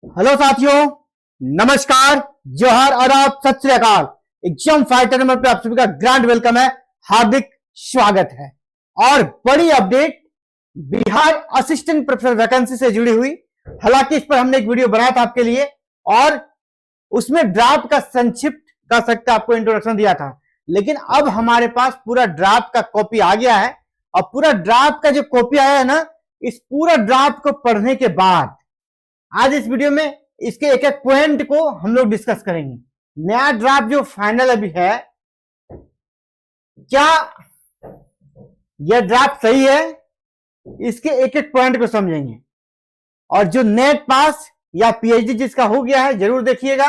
Hello साथियों, नमस्कार, जोहर और आप सत श्री अकाल। एग्जाम फाइटर नंबर पे आप सभी का ग्रैंड वेलकम है, हार्दिक स्वागत है। और बड़ी update Bihar assistant professor vacancy से जुड़ी हुई। हालांकि इस पर हमने एक वीडियो बनाया था आपके लिए और उसमें ड्राफ्ट का संक्षिप्त कर सकते आपको इंट्रोडक्शन दिया था, लेकिन अब हमारे पास पूरा ड्राफ्ट का कॉपी आ गया है। और पूरा ड्राफ्ट का जो कॉपी आया है ना, इस पूरा ड्राफ्ट को पढ़ने के बाद आज इस वीडियो में इसके एक एक पॉइंट को हम लोग डिस्कस करेंगे। नया ड्राफ्ट जो फाइनल अभी है, क्या यह ड्राफ्ट सही है, इसके एक एक पॉइंट को समझेंगे। और जो नेट पास या पीएचडी जिसका हो गया है, जरूर देखिएगा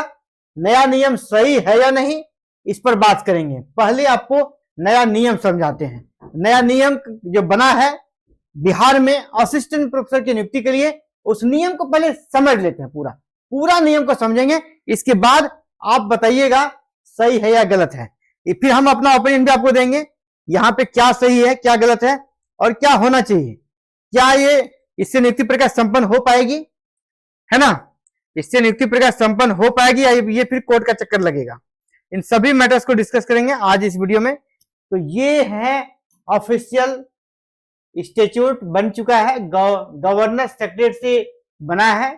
नया नियम सही है या नहीं, इस पर बात करेंगे। पहले आपको नया नियम समझाते हैं। नया नियम जो बना है बिहार में असिस्टेंट प्रोफेसर की नियुक्ति के लिए, उस नियम को पहले समझ लेते हैं। पूरा नियम को समझेंगे, इसके बाद आप बताइएगा सही है या गलत है। फिर हम अपना ओपिनियन भी आपको देंगे, यहां पे क्या सही है, क्या गलत है और क्या होना चाहिए। क्या ये इससे नियुक्ति प्रक्रिया संपन्न हो पाएगी, है ना, इससे नियुक्ति प्रक्रिया संपन्न हो पाएगी या ये फिर कोर्ट का चक्कर लगेगा। इन सभी मैटर्स को डिस्कस करेंगे आज इस वीडियो में। तो ये है ऑफिशियल स्टैट्यूट बन चुका है, गवर्नर सेक्रेटरी से बना है,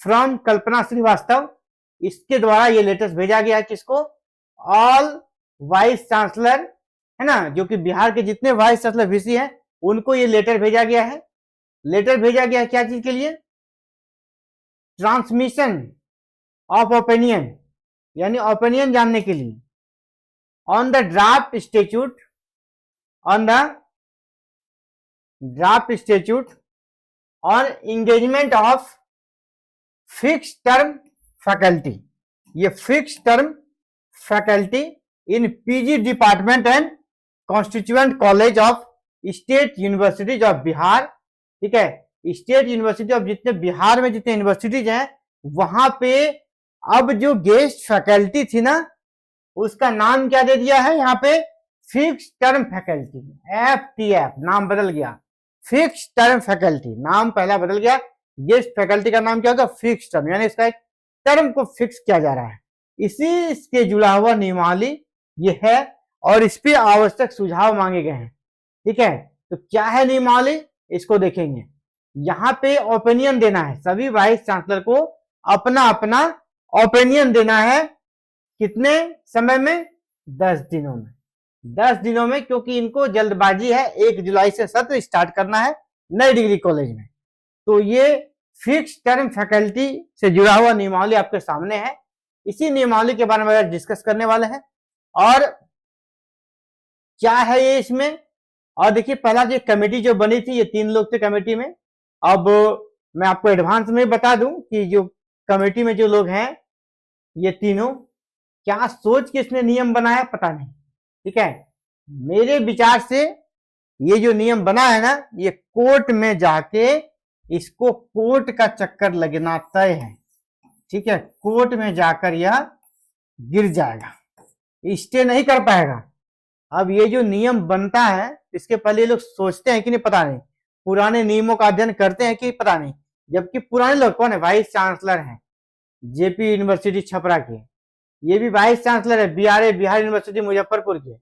फ्रॉम कल्पना श्रीवास्तव। इसके द्वारा ये लेटर्स भेजा गया है किसको, ऑल वाइस चांसलर, है ना, जो कि बिहार के जितने वाइस चांसलर वीसी हैं उनको ये लेटर भेजा गया है। लेटर भेजा गया है क्या चीज के लिए, ट्रांसमिशन ऑफ ओपिनियन, यानी ओपिनियन जानने के लिए, on the draft statute, on the draft statute और engagement of fix term faculty. ये fix term faculty in PG department and constituent college of state universities of Bihar. ठीक है, स्टेट यूनिवर्सिटी ऑफ जितने बिहार में जितने यूनिवर्सिटीज हैं, वहां पे अब जो गेस्ट फैकल्टी थी ना, उसका नाम क्या दे दिया है यहाँ पे, फिक्स टर्म फैकल्टी, FTF नाम बदल गया। फिक्स टर्म फैकल्टी नाम पहला बदल गया, गेस्ट फैकल्टी का नाम क्या होगा, फिक्स टर्म, यानी इसका एक टर्म को फिक्स किया जा रहा है। इसी इसके जुड़ा हुआ नियमावली ये है और इस पे आवश्यक सुझाव मांगे गए हैं। ठीक है, तो क्या है नियमावली, इसको देखेंगे। यहाँ पे ओपिनियन देना है, सभी वाइस चांसलर को अपना अपना ओपिनियन देना है। कितने समय में, 10 दिनों में। 10 दिनों में, क्योंकि इनको जल्दबाजी है, 1 जुलाई से सत्र स्टार्ट करना है नई डिग्री कॉलेज में। तो ये फिक्स टर्म फैकल्टी से जुड़ा हुआ नियमावली आपके सामने है। इसी नियमावली के बारे में डिस्कस करने वाले हैं और क्या है ये इसमें। और देखिए, पहला जो कमेटी जो बनी थी, ये 3 लोग थे कमेटी में। अब मैं आपको एडवांस में बता दूं कि जो कमेटी में जो लोग हैं, ये तीनों क्या सोच के इसने नियम बनाया पता नहीं। ठीक है, मेरे विचार से ये जो नियम बना है ना, ये कोर्ट में जाके इसको कोर्ट का चक्कर लगना तय है। ठीक है, कोर्ट में जाकर यह गिर जाएगा, स्टे नहीं कर पाएगा। अब ये जो नियम बनता है, इसके पहले लोग सोचते हैं कि नहीं पता नहीं, पुराने नियमों का अध्ययन करते हैं कि पता नहीं। जबकि पुराने लोग कौन है, वाइस चांसलर हैं जेपी यूनिवर्सिटी छपरा के, ये भी वाइस चांसलर है बिहार यूनिवर्सिटी मुजफ्फरपुर के,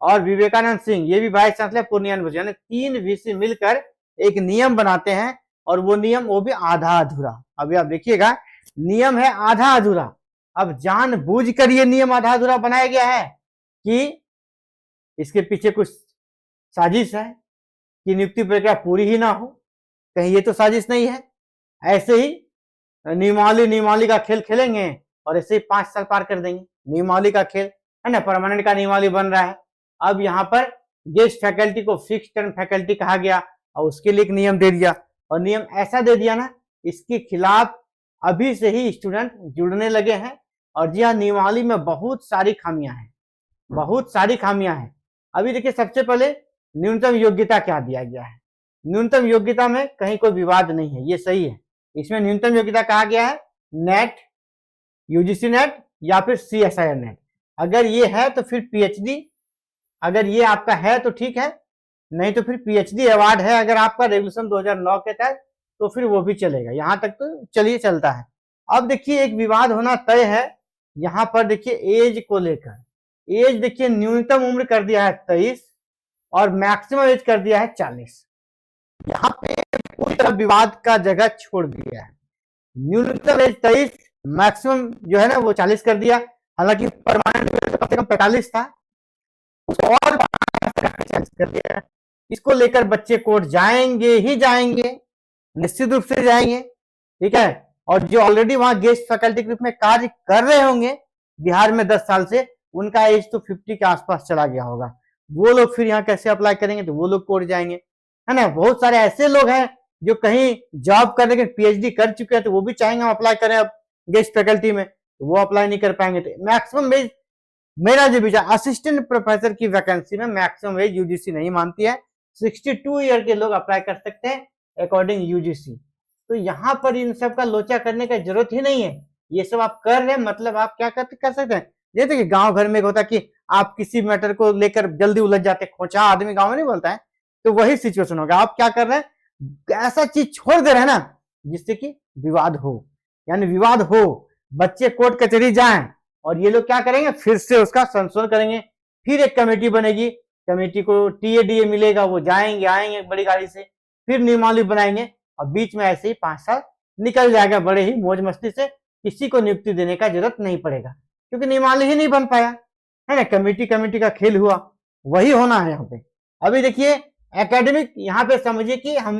और विवेकानंद सिंह, ये भी वाइस चांसलर पूर्णिया यूनिवर्सिटी। यानी 3 वीसी मिलकर एक नियम बनाते हैं, और वो नियम वो भी आधा अधूरा। अभी आप देखिएगा, नियम है आधा अधूरा। अब जानबूझकर ये नियम आधा अधूरा बनाया गया है कि इसके पीछे कुछ साजिश है कि नियुक्ति प्रक्रिया पूरी ही ना हो। कहीं ये तो साजिश नहीं है, ऐसे ही नियमावली का खेल खेलेंगे और ऐसे ही 5 साल पार कर देंगे। नियमावली का खेल है ना, परमानेंट का नियमावली बन रहा है। अब यहाँ पर गेस्ट फैकल्टी को फिक्स टर्म फैकल्टी कहा गया और उसके लिए एक नियम दे दिया, और नियम ऐसा दे दिया ना, इसके खिलाफ अभी से ही स्टूडेंट जुड़ने लगे हैं। और जी हाँ, नियमावली में बहुत सारी खामियां हैं, बहुत सारी खामियां हैं। अभी देखिए, सबसे पहले न्यूनतम योग्यता क्या दिया गया है। न्यूनतम योग्यता में कहीं कोई विवाद नहीं है, ये सही है। इसमें न्यूनतम योग्यता कहा गया है नेट, यूजीसी नेट या फिर CSIR नेट। अगर ये है तो फिर PhD, अगर ये आपका है तो ठीक है, नहीं तो फिर PhD अवार्ड है अगर आपका रेगुलेशन 2009 के तहत, तो फिर वो भी चलेगा। यहां तक तो चलिए चलता है। अब देखिए एक विवाद होना तय है यहाँ पर। देखिए एज को लेकर, एज देखिए न्यूनतम उम्र कर दिया है 23 और मैक्सिमम एज कर दिया है 40। यहाँ पे पूरी तरह विवाद का जगह छोड़ दिया है। न्यूनतम एज 23, मैक्सिमम जो है ना वो 40 कर दिया। हालांकि परमानेंट कम से कम 45 था, उसको और 40 कर दिया है। इसको लेकर बच्चे कोर्ट जाएंगे ही जाएंगे, निश्चित रूप से जाएंगे, ठीक है। और जो ऑलरेडी वहां गेस्ट फैकल्टी के रूप में कार्य कर रहे होंगे बिहार में 10 साल से, उनका एज तो 50 के आसपास चला गया होगा। वो लोग फिर यहाँ कैसे अप्लाई करेंगे, तो वो लोग कोर्ट जाएंगे, है ना। बहुत सारे ऐसे लोग हैं जो कहीं जॉब करने के पीएचडी कर चुके हैं, तो वो भी चाहेंगे हम अप्लाई करें अब गेस्ट फैकल्टी में, तो वो अप्लाई नहीं कर पाएंगे। तो मैक्सिमम एज, मेरा जो विचार, असिस्टेंट प्रोफेसर की वैकेंसी में मैक्सिमम एज यूजीसी नहीं मानती है। 62 ईयर के लोग अप्लाई कर सकते हैं अकॉर्डिंग यूजीसी। तो यहाँ पर इन सब का लोचा करने का जरूरत ही नहीं है। ये सब आप कर रहे हैं, मतलब आप क्या कर सकते हैं। जैसे कि गांव घर में होता कि आप किसी मैटर को लेकर जल्दी उलझ जाते, खोचा आदमी गांव में नहीं बोलता है, तो वही सिचुएशन होगा। आप क्या कर रहे हैं, ऐसा चीज छोड़ दे रहे हैं ना जिससे कि विवाद हो, यानी विवाद हो, बच्चे कोर्ट कचहरी जाएं और ये लोग क्या करेंगे, फिर से उसका संशोधन करेंगे। फिर एक कमेटी बनेगी, कमेटी को टीएडीए मिलेगा, वो जाएंगे आएंगे बड़ी गाड़ी से, फिर नियमावली बनाएंगे और बीच में ऐसे ही 5 साल निकल जाएगा बड़े ही मौज मस्ती से। किसी को नियुक्ति देने का जरूरत नहीं पड़ेगा क्योंकि नियमावली ही नहीं बन पाया, है ना। कमेटी का खेल हुआ, वही होना है यहाँ पे। अभी देखिए एकेडमिक, यहाँ पे समझिए कि हम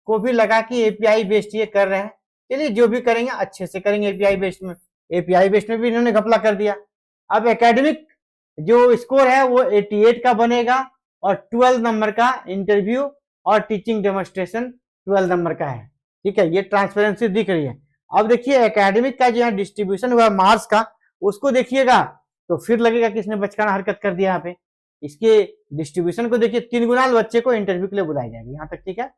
को भी लगा कि एपीआई बेस्ड ये कर रहे हैं, चलिए जो भी करेंगे अच्छे से करेंगे एपीआई बेस्ड में। एपीआई बेस्ड में भी इन्होंने घपला कर दिया। अब एकेडमिक जो स्कोर है वो 88 का बनेगा और 12 नंबर का इंटरव्यू और टीचिंग डेमोन्स्ट्रेशन 12 नंबर का है, ठीक है। ये ट्रांसपेरेंसी दिख रही है। अब देखिए एकेडमिक का जो यहाँ डिस्ट्रीब्यूशन हुआ मार्क्स का, उसको देखिएगा तो फिर लगेगा कि इसने बचकाना हरकत कर दिया। यहाँ पे इसके डिस्ट्रीब्यूशन को देखिए, 3 गुना बच्चे को इंटरव्यू के लिए बुलाई जाएगी, यहाँ तक ठीक है।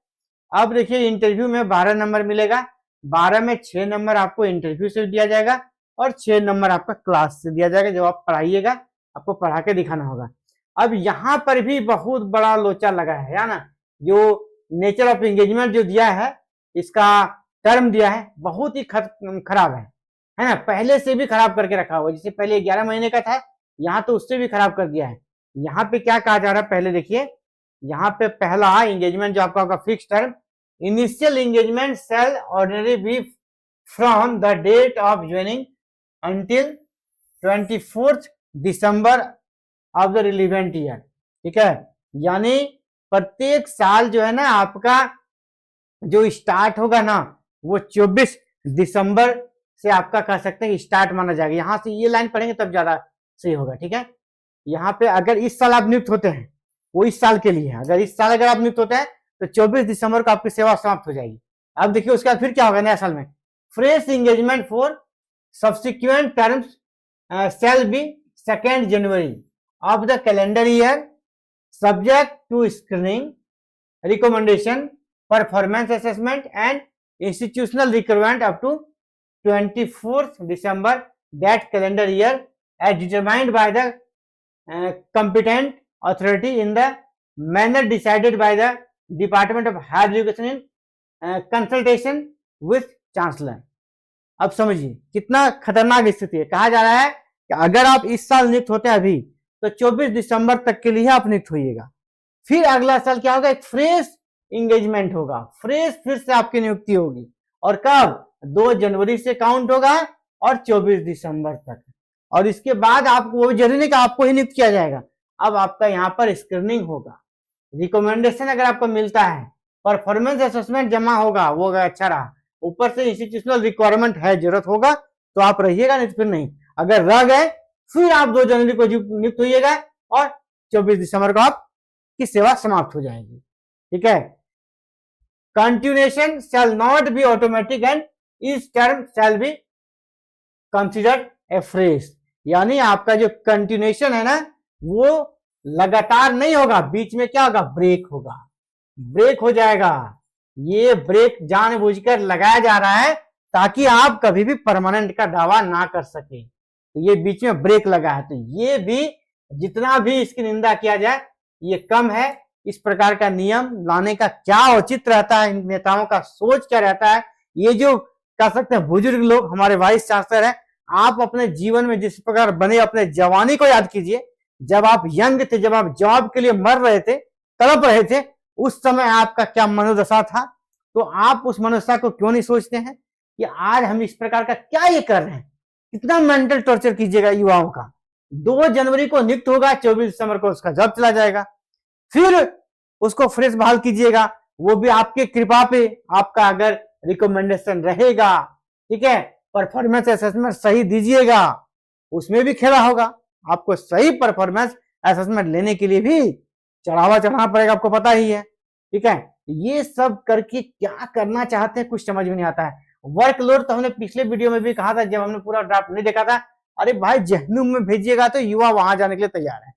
अब देखिए इंटरव्यू में 12 नंबर मिलेगा, 12 में 6 नंबर आपको इंटरव्यू से दिया जाएगा और 6 नंबर आपका क्लास से दिया जाएगा। जब आप पढ़ाइएगा आपको पढ़ा के दिखाना होगा। अब यहाँ पर भी बहुत बड़ा लोचा लगा है ना, जो नेचर ऑफ एंगेजमेंट जो दिया है, इसका टर्म दिया है, बहुत ही खराब है ना। पहले से भी खराब करके रखा हुआ, जैसे पहले 11 महीने का था, यहाँ तो उससे भी खराब कर दिया है। यहाँ पे क्या कहा जा रहा है, पहले देखिए यहाँ पे पहला एंगेजमेंट जो आपका होगा fix term, initial engagement shall ordinary be from the date of joining until 24 December of the relevant year, ठीक है। यानी प्रत्येक साल जो है ना आपका जो स्टार्ट होगा ना, वो 24 दिसंबर से आपका कह सकते हैं स्टार्ट माना जाएगा। यहां से ये लाइन पढ़ेंगे तब ज्यादा सही होगा, ठीक है। यहाँ पे अगर इस साल आप नियुक्त होते हैं, वो इस साल के लिए है, अगर इस साल अगर आप नियुक्त होते हैं तो 24 दिसंबर को आपकी सेवा समाप्त हो जाएगी। अब देखिए उसके बाद फिर क्या होगा नया साल में, fresh engagement for subsequent terms shall be 2nd January of the calendar year subject to screening, recommendation, performance assessment and institutional requirement up to 24th December that calendar year as determined by the competent authority in the manner decided by the Department of Higher Education in consultation with Chancellor। अब समझिए कितना खतरनाक स्थिति है। कहा जा रहा है कि अगर आप इस साल नियुक्त होते हैं अभी, तो 24 दिसंबर तक के लिए आप नियुक्त होइएगा। फिर अगला साल क्या होगा, एक फ्रेश इंगेजमेंट होगा, फ्रेश फिर से आपकी नियुक्ति होगी। और कब, 2 जनवरी से काउंट होगा और 24 दिसंबर तक। और इसके बाद आपको, वो जरूरी नहीं कि आपको ही नियुक्त किया जाएगा, अब आपका यहाँ पर स्क्रीनिंग होगा, रिकमेंडेशन अगर आपको मिलता है, परफॉर्मेंस असेसमेंट जमा होगा, वो अगर अच्छा रहा, ऊपर से इंस्टीट्यूशनल रिक्वायरमेंट है, जरूरत होगा तो आप रहिएगा, नहीं तो फिर नहीं। अगर रह गए फिर आप 2 जनवरी को नियुक्त होइएगा और 24 दिसंबर को आपकी सेवा समाप्त हो जाएगी, ठीक है। Continuation shall not be automatic and each term shall be considered a fresh. यानी आपका जो कंटिन्यूएशन है ना, वो लगातार नहीं होगा, बीच में क्या होगा, ब्रेक होगा, ब्रेक हो जाएगा। ये ब्रेक जानबूझकर लगाया जा रहा है ताकि आप कभी भी परमानेंट का दावा ना कर सके, तो ये बीच में ब्रेक लगा है। तो ये भी, जितना भी इसकी निंदा किया जाए ये कम है। इस प्रकार का नियम लाने का क्या औचित्य रहता है, इन नेताओं का सोच क्या रहता है, ये जो कह सकते हैं बुजुर्ग लोग, हमारे वाइस चांसलर हैं, आप अपने जीवन में जिस प्रकार बने अपने जवानी को याद कीजिए। जब आप यंग थे, जब आप जॉब के लिए मर रहे थे, तड़प रहे थे, उस समय आपका क्या मनोदशा था। तो आप उस मनोदशा को क्यों नहीं सोचते हैं कि आज हम इस प्रकार का क्या ये कर रहे हैं। कितना मेंटल टॉर्चर कीजिएगा युवाओं का। 2 जनवरी को नियुक्त होगा, 24 दिसंबर को उसका जॉब चला जाएगा, फिर उसको फ्रेश बहाल कीजिएगा, वो भी आपके कृपा पे, आपका अगर रिकमेंडेशन रहेगा, ठीक है, परफॉर्मेंस असेसमेंट सही दीजिएगा, उसमें भी खेला होगा। आपको सही परफॉर्मेंस असेसमेंट लेने के लिए भी चढ़ाना पड़ेगा, आपको पता ही है, ठीक है। ये सब करके क्या करना चाहते हैं कुछ समझ में नहीं आता है। वर्कलोड तो हमने पिछले वीडियो में भी कहा था, जब हमने पूरा ड्राफ्ट नहीं देखा था, अरे भाई जहन्नुम में भेजिएगा तो युवा वहां जाने के लिए तैयार है,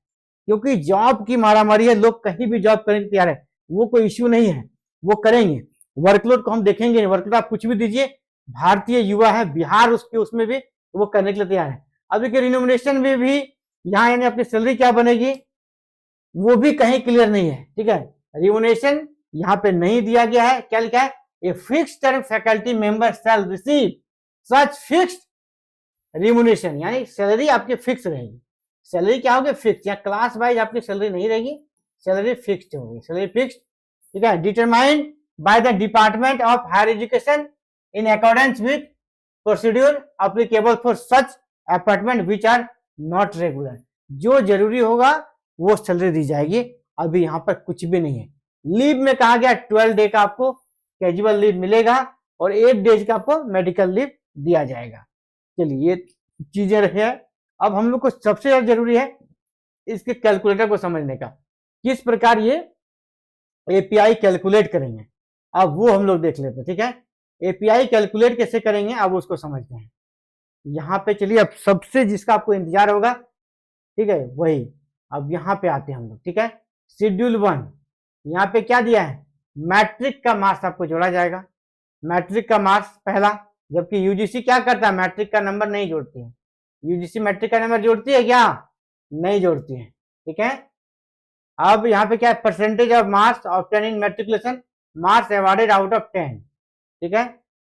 क्योंकि जॉब की मारामारी है, लोग कहीं भी जॉब करने के तैयार है, वो कोई इश्यू नहीं है, वो करेंगे। वर्कलोड को हम देखेंगे, वर्कलोड आप कुछ भी दीजिए, भारतीय युवा है, बिहार उसके उसमें भी वो करने के लिए तैयार है। अब देखिए रिन्यूमरेशन में भी यहाँ यानी अपनी सैलरी क्या बनेगी वो भी कहीं क्लियर नहीं है, ठीक है। रिन्यूमरेशन यहाँ पे नहीं दिया गया है, क्या लिखा है, a fixed term faculty member shell receive such fixed remuneration, यानी सैलरी आपकी फिक्स रहेगी। सैलरी क्या होगी, फिक्स, या क्लास वाइज आपकी सैलरी नहीं रहेगी, सैलरी फिक्स्ड होगी, सैलरी फिक्स्ड, ठीक है। Determined by the department of higher education in accordance with procedure applicable for such appointment which are not regular. जो जरूरी होगा वो सैलरी दी जाएगी। अभी यहाँ पर कुछ भी नहीं है। लीव में कहा गया 12 डे का आपको कैजुअल लीव मिलेगा और 8 डेज का आपको मेडिकल लीव दिया जाएगा। चलिए ये चीजें रही है। अब हम लोग को सबसे ज्यादा जरूरी है इसके कैलकुलेटर को समझने का, किस प्रकार ये एपीआई कैलकुलेट करेंगे, अब वो हम लोग देख लेते हैं, ठीक है। एपीआई कैलकुलेट कैसे करेंगे अब उसको समझते हैं। यहाँ पे चलिए, अब सबसे जिसका आपको इंतजार होगा, ठीक है, वही अब यहाँ पे आते हैं हम लोग, ठीक है। शेड्यूल 1, यहाँ पे क्या दिया है, मैट्रिक का मार्क्स आपको जोड़ा जाएगा, मैट्रिक का मार्क्स पहला, जबकि यूजीसी क्या करता है, मैट्रिक का नंबर नहीं जोड़ती है। यूजीसी मैट्रिक का नंबर जोड़ती है क्या, नहीं जोड़ती है, ठीक है। अब यहाँ पे क्या है, percentage of marks obtain in matriculation, marks awarded out of 10, ठीक है।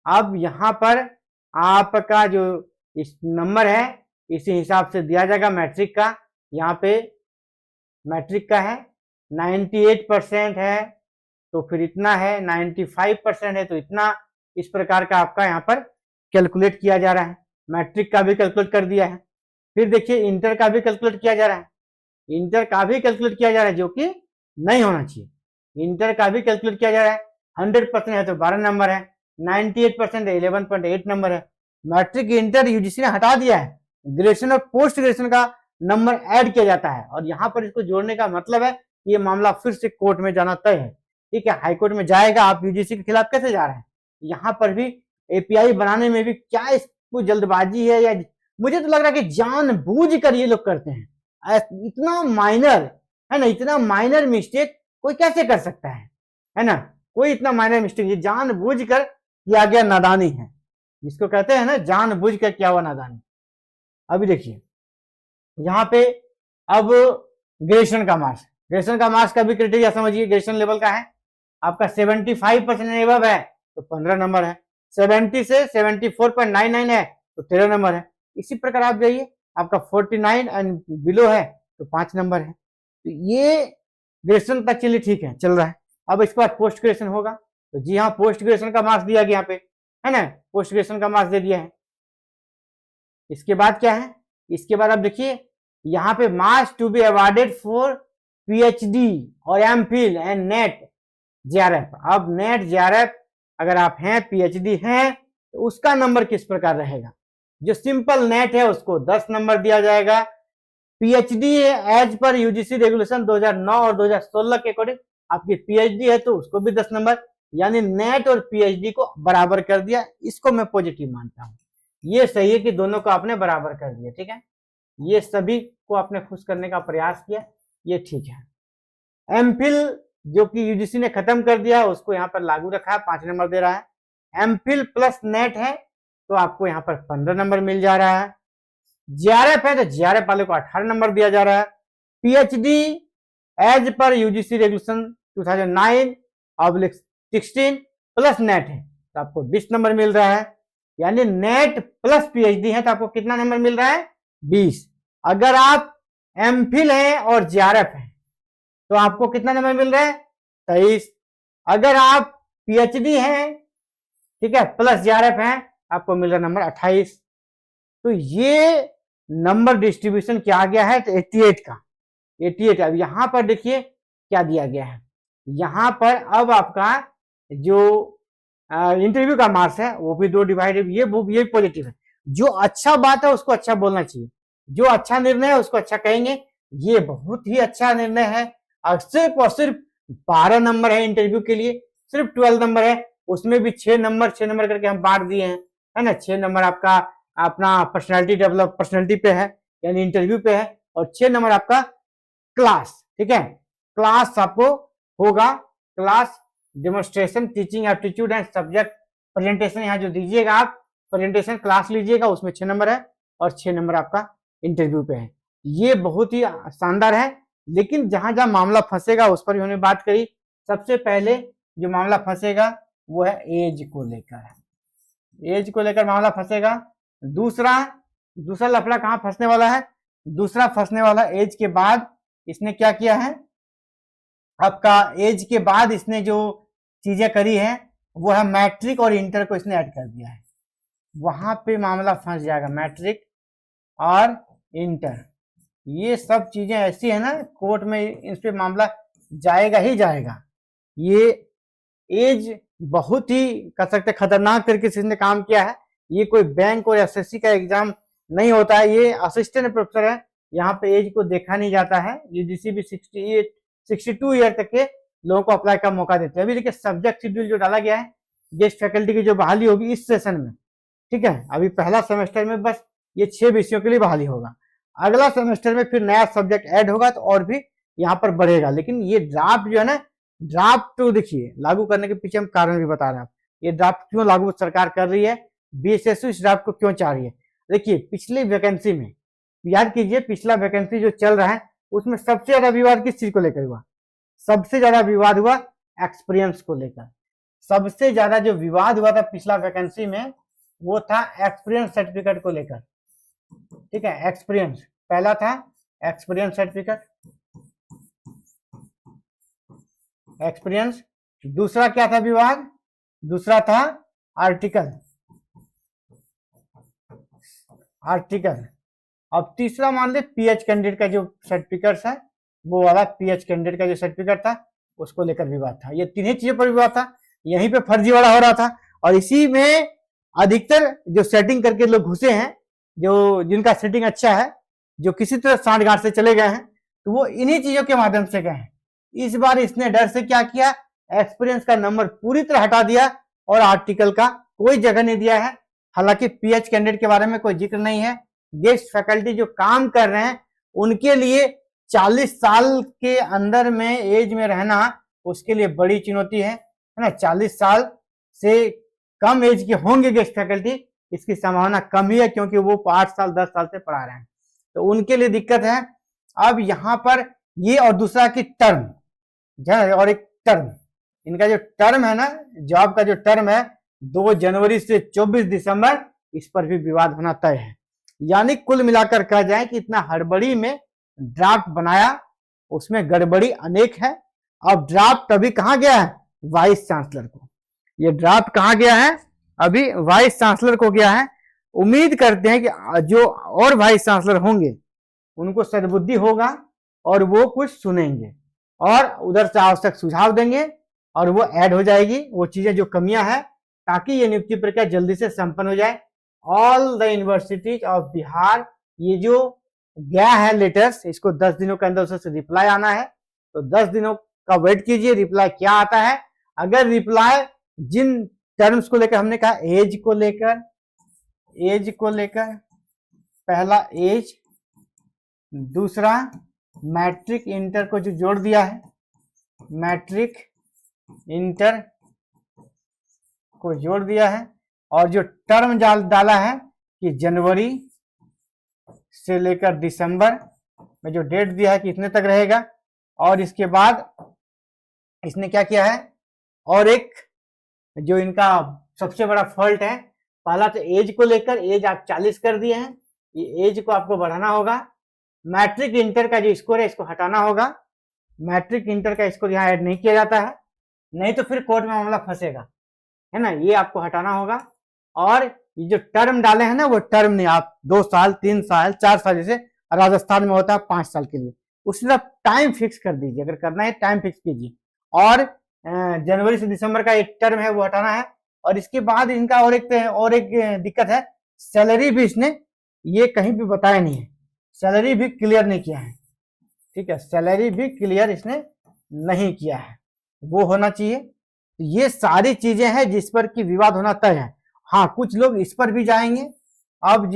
अब यहाँ पर आपका जो इस नंबर है इसी हिसाब से दिया जाएगा मैट्रिक का। यहाँ पे मैट्रिक का है 98% है तो फिर इतना है, 95% है तो इतना, इस प्रकार का आपका यहाँ पर कैलकुलेट किया जा रहा है। मैट्रिक का भी कैलकुलेट कर दिया है। फिर देखिए इंटर का भी कैलकुलेट किया जा रहा है, इंटर का भी कैलकुलेट किया जा रहा है, जो कि नहीं होना चाहिए। इंटर का भी कैलकुलेट किया जा रहा है, 100% है तो 12 नंबर है, 98% है 11.8 नंबर है। मैट्रिक इंटर यूजीसी ने हटा दिया है, ग्रेजुएशन और पोस्ट ग्रेजुएशन का नंबर ऐड किया जाता है। और यहाँ पर इसको जोड़ने का मतलब है ये मामला फिर से कोर्ट में जाना तय है, ठीक है, हाईकोर्ट में जाएगा। आप यूजीसी के खिलाफ कैसे जा रहे हैं, यहाँ पर भी एपीआई बनाने में भी क्या इसको जल्दबाजी है, या मुझे तो लग रहा है कि जानबूझ कर ये लोग करते हैं। इतना माइनर है ना, इतना माइनर मिस्टेक कोई कैसे कर सकता है ना, कोई इतना माइनर मिस्टेक, ये जानबूझ कर किया गया नादानी है, जिसको कहते हैं ना जानबूझ कर किया हुआ नादानी। अभी देखिए यहाँ पे अब ग्रेजुएशन का मार्क्स, ग्रेजुएशन का मार्क्स का भी क्राइटेरिया समझिए, ग्रेजुएशन लेवल का है आपका 75% एबव है तो 15 नंबर है, 70 से 74.99 है तो 13 नंबर है। इसी प्रकार आप जाइए, आपका 49 एंड बिलो है तो 5 नंबर है। तो ये ग्रेजुएशन तक चलिए ठीक है, चल रहा है। अब इसके बाद पोस्ट ग्रेजुएशन होगा, तो जी हाँ पोस्ट ग्रेजुएशन का मार्क्स दिया गया यहाँ पे है ना, पोस्ट ग्रेजुएशन का मार्क्स दे दिया है। इसके बाद क्या है, इसके बाद आप देखिए यहाँ पे marks to be awarded for PhD और एमफिल एंड नेट जेआरएफ। अब नेट जेआरएफ अगर आप हैं, पीएचडी हैं, तो उसका नंबर किस प्रकार रहेगा। जो सिंपल नेट है उसको 10 नंबर दिया जाएगा, PhD as per UGC regulation 2009 और 2016 के अकॉर्डिंग आपकी पीएचडी है तो उसको भी 10 नंबर, यानी नेट और पीएचडी को बराबर कर दिया। इसको मैं पॉजिटिव मानता हूं, ये सही है कि दोनों को आपने बराबर कर दिया, ठीक है, ये सभी को आपने खुश करने का प्रयास किया, ये ठीक है। एमफिल जो कि यूजीसी ने खत्म कर दिया उसको यहाँ पर लागू रखा है, 5 नंबर दे रहा है। एमफिल प्लस नेट है तो आपको यहाँ पर 15 नंबर मिल जा रहा है। जेआरएफ है तो जेआरएफ वाले को 18 नंबर दिया जा रहा है। PhD as per UGC regulation 2009/16 plus NET है तो आपको 20 नंबर मिल रहा है। यानी नेट प्लस पीएचडी है तो आपको कितना नंबर मिल रहा है? 20। अगर आप एमफिल हैं और जेआरएफ हैं तो आपको कितना नंबर मिल रहा है? 23। अगर आप पीएचडी हैं, ठीक है, प्लस जेआरएफ हैं, आपको मिल रहा है नंबर 28। तो ये नंबर डिस्ट्रीब्यूशन क्या आ गया है? तो 88 का 88। अब यहां पर देखिए क्या दिया गया है, यहां पर अब आपका जो इंटरव्यू का मार्क्स है वो भी 2 डिवाइडेड, ये पॉजिटिव है। जो अच्छा बात है उसको अच्छा बोलना चाहिए, जो अच्छा निर्णय है उसको अच्छा कहेंगे। ये बहुत ही अच्छा निर्णय है। और सिर्फ 12 नंबर है इंटरव्यू के लिए, सिर्फ 12 नंबर है, उसमें भी 6 नंबर करके हम बांट दिए हैं, है ना। 6 नंबर आपका अपना पर्सनैलिटी पे है, यानी इंटरव्यू पे है, और 6 नंबर आपका क्लास, ठीक है। क्लास आपको होगा, class demonstration, teaching aptitude and subject presentation, यहाँ जो दीजिएगा आप प्रेजेंटेशन क्लास लीजिएगा, उसमें 6 नंबर है, और 6 नंबर आपका इंटरव्यू पे है। ये बहुत ही शानदार है। लेकिन जहां जहां मामला फंसेगा उस पर भी हमने बात करी। सबसे पहले जो मामला फंसेगा वो है एज को लेकर, एज को लेकर मामला फंसेगा। दूसरा लफड़ा कहां फंसने वाला है? दूसरा फंसने वाला एज के बाद इसने क्या किया है, आपका एज के बाद इसने जो चीजें करी है वो है मैट्रिक और इंटर को इसने ऐड कर दिया है, वहां पे मामला फंस जाएगा। मैट्रिक और इंटर, ये सब चीजें ऐसी है ना, कोर्ट में इस पे मामला जाएगा ही जाएगा। ये एज बहुत ही कर सकते खतरनाक तरीके से इसने काम किया है। ये कोई बैंक और एसएससी का एग्जाम नहीं होता है, ये असिस्टेंट प्रोफेसर है, यहाँ पे एज को देखा नहीं जाता है। यूजीसी भी 62 ईयर तक के लोगों को अप्लाई का मौका देते हैं। अभी देखिए सब्जेक्ट शेड्यूल जो डाला गया है, गेस्ट फैकल्टी की जो बहाली होगी इस सेशन में, ठीक है, अभी पहला सेमेस्टर में बस ये 6 विषयों के लिए बहाली होगा। अगला सेमेस्टर में फिर नया सब्जेक्ट ऐड होगा तो और भी यहाँ पर बढ़ेगा। लेकिन ये ड्राफ्ट जो है ना, ड्राफ्ट तो देखिए लागू करने के पीछे हम कारण भी बता रहे हैं। ये ड्राफ्ट क्यों लागू सरकार कर रही है, बीएसएसयू इस ड्राफ्ट को क्यों चाह रही है? देखिए पिछली वैकेंसी में याद कीजिए, पिछला वैकेंसी जो चल रहा है उसमें सबसे ज्यादा विवाद किस चीज को लेकर हुआ? सबसे ज्यादा विवाद हुआ एक्सपीरियंस को लेकर। सबसे ज्यादा जो विवाद हुआ था पिछला वैकेंसी में वो था एक्सपीरियंस सर्टिफिकेट को लेकर, ठीक है। एक्सपीरियंस पहला था, एक्सपीरियंस सर्टिफिकेट, एक्सपीरियंस। दूसरा क्या था विवाद? दूसरा था आर्टिकल। अब तीसरा मान ले पीएच कैंडिडेट का जो सर्टिफिकेट है, वो वाला पीएच कैंडिडेट का जो सर्टिफिकेट था उसको लेकर विवाद था। ये तीनों चीजों पर विवाद था, यहीं पे फर्जीवाड़ा हो रहा था। और इसी में अधिकतर जो सेटिंग करके लोग घुसे हैं, जो जिनका सेटिंग अच्छा है, जो किसी तरह सांठगांठ से चले गए हैं, तो वो इन्हीं चीजों के माध्यम से गए हैं। इस बार इसने डर से क्या किया, एक्सपीरियंस का नंबर पूरी तरह हटा दिया और आर्टिकल का कोई जगह नहीं दिया है। हालांकि पीएच कैंडिडेट के बारे में कोई जिक्र नहीं है। गेस्ट फैकल्टी जो काम कर रहे हैं उनके लिए 40 साल के अंदर में एज में रहना उसके लिए बड़ी चुनौती है ना। 40 साल से कम एज के होंगे गेस्ट फैकल्टी, इसकी संभावना कम ही है, क्योंकि वो 8 साल 10 साल से पढ़ा रहे हैं, तो उनके लिए दिक्कत है। अब यहाँ पर ये, और दूसरा की टर्म, और एक टर्म, इनका जो टर्म है ना, जॉब का जो टर्म है 2 जनवरी से 24 दिसंबर, इस पर भी विवाद होना तय है। यानी कुल मिलाकर कहा जाए कि इतना हड़बड़ी में ड्राफ्ट बनाया, उसमें गड़बड़ी अनेक है। अब ड्राफ्ट अभी कहां गया है? वाइस चांसलर को। ये ड्राफ्ट कहां गया है? अभी वाइस चांसलर को गया है। उम्मीद करते हैं कि जो और वाइस चांसलर होंगे उनको सद्बुद्धि होगा और वो कुछ सुनेंगे और उधर से आवश्यक सुझाव देंगे और वो ऐड हो जाएगी वो चीजें जो कमियां हैं, ताकि ये नियुक्ति प्रक्रिया जल्दी से संपन्न हो जाए। All the universities of Bihar, ये जो गया है लेटर्स, इसको 10 दिनों के अंदर उससे रिप्लाई आना है, तो 10 दिनों का वेट कीजिए, रिप्लाई क्या आता है। अगर रिप्लाई जिन टर्म्स को लेकर हमने कहा, एज को लेकर पहला एज, दूसरा मैट्रिक इंटर को जो जोड़ दिया है, मैट्रिक इंटर को जोड़ दिया है, और जो टर्म डाला है कि जनवरी से लेकर दिसंबर में जो डेट दिया है कि इतने तक रहेगा, और इसके बाद इसने क्या किया है, और एक जो इनका सबसे बड़ा फॉल्ट है, पहला तो एज को लेकर, एज आप 40 कर दिए हैं, ये एज को आपको बढ़ाना होगा। मैट्रिक इंटर का जो स्कोर है इसको हटाना होगा, मैट्रिक इंटर का स्कोर यहाँ ऐड नहीं किया जाता है, नहीं तो फिर कोर्ट में मामला फंसेगा, है ना, ये आपको हटाना होगा। और ये जो टर्म डाले हैं ना, वो टर्म नहीं, आप 2 साल 3 साल 4 साल, जैसे राजस्थान में होता है 5 साल के लिए, उसी तरह टाइम फिक्स कर दीजिए, अगर करना है टाइम फिक्स कीजिए। और जनवरी से दिसंबर का एक टर्म है वो हटाना है। और इसके बाद इनका और एक दिक्कत है, सैलरी भी इसने ये कहीं भी बताया नहीं है, सैलरी भी क्लियर नहीं किया है, ठीक है, सैलरी भी क्लियर इसने नहीं किया है, वो होना चाहिए। ये सारी चीजें हैं जिस पर कि विवाद होना तय है। हाँ, कुछ लोग इस पर भी जाएंगे। अब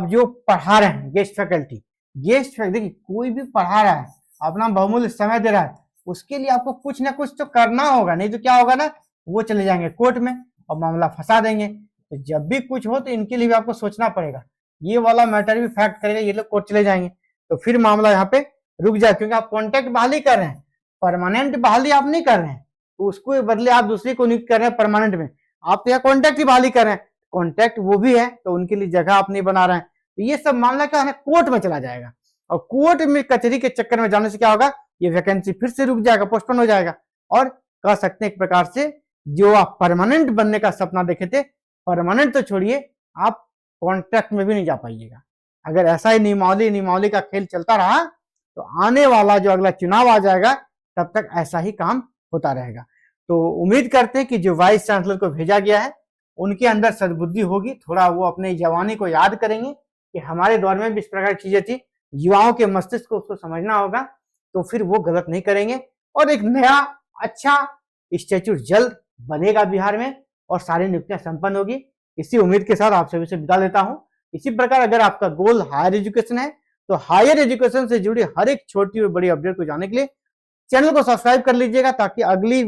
जो पढ़ा रहे हैं गेस्ट फैकल्टी, देखिए कोई भी पढ़ा रहा है, अपना बहुमूल्य समय दे रहा है, उसके लिए आपको कुछ ना कुछ तो करना होगा, नहीं तो क्या होगा ना, वो चले जाएंगे कोर्ट में और मामला फंसा देंगे। तो जब भी कुछ हो तो इनके लिए भी आपको सोचना पड़ेगा, ये वाला मैटर भी फैक्ट करेगा, ये लोग कोर्ट चले जाएंगे तो फिर मामला यहाँ पे रुक जाए, क्योंकि आप कॉन्ट्रैक्ट बहाली कर रहे हैं, परमानेंट बहाली आप नहीं कर रहे हैं, तो उसको बदले आप दूसरी को नियुक्त कर रहे हैं परमानेंट में, आप तो यहाँ कॉन्ट्रैक्ट की बहाली कर रहे हैं, कॉन्ट्रैक्ट वो भी है तो उनके लिए जगह आप नहीं बना रहे हैं, तो ये सब मामला क्या है, कोर्ट में चला जाएगा। और कोर्ट में कचहरी के चक्कर में जाने से क्या होगा, ये वैकेंसी फिर से रुक जाएगा, पोस्टपोन हो जाएगा। और कह सकते हैं एक प्रकार से जो आप परमानेंट बनने का सपना देखे थे, परमानेंट तो छोड़िए, आप कॉन्ट्रैक्ट में भी नहीं जा पाइएगा। अगर ऐसा ही नियमावली का खेल चलता रहा तो आने वाला जो अगला चुनाव आ जाएगा तब तक ऐसा ही काम होता रहेगा। तो उम्मीद करते हैं कि जो वाइस चांसलर को भेजा गया है उनके अंदर सद्बुद्धि होगी, थोड़ा वो अपने जवानी को याद करेंगे कि हमारे दौर में भी इस प्रकार की चीजें थी, युवाओं के मस्तिष्क को उसको समझना होगा, तो फिर वो गलत नहीं करेंगे और एक नया अच्छा स्टैच्यू जल्द बनेगा बिहार में और सारी नियुक्तियां संपन्न होगी। इसी उम्मीद के साथ आप सभी से विदा लेता हूं। इसी प्रकार अगर आपका गोल हायर एजुकेशन है तो हायर एजुकेशन से जुड़ी हर एक छोटी और बड़ी अपडेट को जानने के लिए चैनल को सब्सक्राइब कर लीजिएगा, ताकि अगली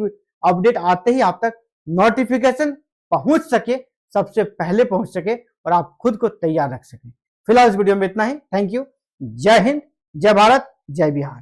अपडेट आते ही आप तक नोटिफिकेशन पहुंच सके, सबसे पहले पहुंच सके और आप खुद को तैयार रख सके। फिलहाल इस वीडियो में इतना ही। Thank you. जय हिंद, जय भारत, जय बिहार।